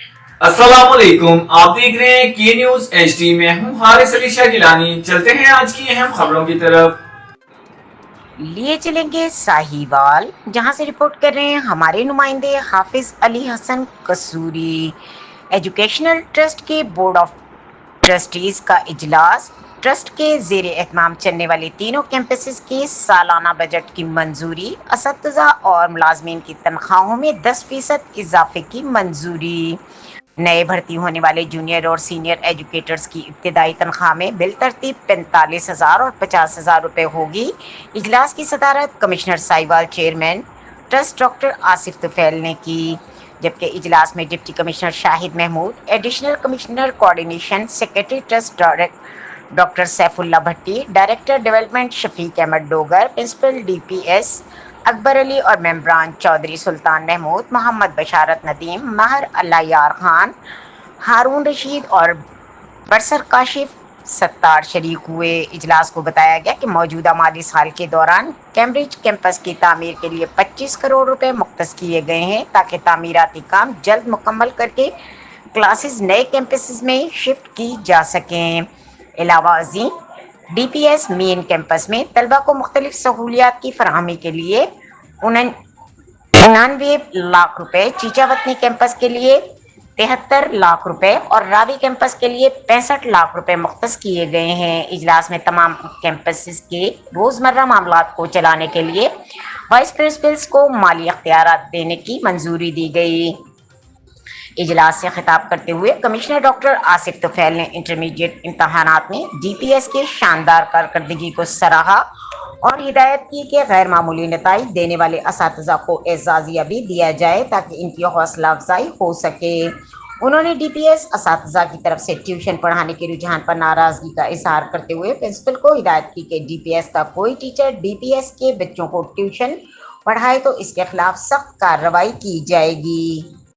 अस्सलामुअलैकुम। आप देख रहे हैं के न्यूज HD में हूँ हारिस अली शाह गिलानी। चलते हैं आज की अहम खबरों की तरफ। लिए चलेंगे साहिवाल, जहां से रिपोर्ट कर रहे हैं हमारे नुमाइंदे हाफिज अली हसन कसूरी। एजुकेशनल ट्रस्ट के बोर्ड ऑफ ट्रस्टीज का इजलास। ट्रस्ट के जेर एहतमाम चलने वाले तीनों कैंपसेस के सालाना बजट की मंजूरी। असतिज़ा और मुलाजमीन की तनख्वाहों में 10% इजाफे की मंजूरी। नए भर्ती होने वाले जूनियर और सीनियर एजुकेटर्स की इब्तदाई तनख्वाह में बिल तरतीब 45,000 और 50,000 रुपये होगी। इजलास की सदारत commissioner Sahiwal, chairman trust doctor Asif Tufail ने की, जबकि इजलास में deputy commissioner Shahid Mahmood, additional commissioner coordination secretary trust doctor Saifullah Bhatti, director development Shafiq Ahmad Dogar, principal DPS Akbar Ali और मेम्बरान चौधरी सुल्तान महमूद, मोहम्मद बशारत नदीम, महर अल्लायार खान, हारून रशीद और बरसर काशिफ सत्तार शरीक हुए। इजलास को बताया गया कि मौजूदा माली साल के दौरान कैम्ब्रिज कैंपस की तामीर के लिए 25 करोड़ रुपए मुख्तस किए गए हैं, ताकि तामीराती काम जल्द मुकम्मल करके क्लासेस नए कैंपस में शिफ्ट की जा सकें। अलावा अजीम DPS मेन कैंपस में तलबा को मुख्तलिफ सहूलियात की फराहमी के लिए 99 लाख रुपए, चीचावतनी कैंपस के लिए 73 लाख रुपए और रावी कैंपस के लिए 65 लाख रुपए मुख्तस किए गए हैं। इजलास में तमाम कैंपसेस के रोजमर्रा मामलात को चलाने के लिए वाइस प्रिंसिपल्स को माली अख्तियारात देने की मंजूरी दी गई। इजलास से खिताब करते हुए कमिश्नर डॉक्टर आसिफ तुफैल ने इंटरमीडिएट इम्तहानात में DPS के शानदार कारकर्दगी को सराहा और हिदायत की कि गैर मामूली नताइज देने वाले असातिज़ा को एजाज़िया भी दिया जाए, ताकि इनकी हौसला अफजाई हो सके। उन्होंने DPS असातिज़ा की तरफ से ट्यूशन पढ़ाने के रुझान पर नाराजगी का इजहार करते हुए प्रिंसिपल को हिदायत की कि DPS का कोई टीचर DPS के बच्चों को ट्यूशन पढ़ाए तो इसके खिलाफ सख्त कार्रवाई की जाएगी।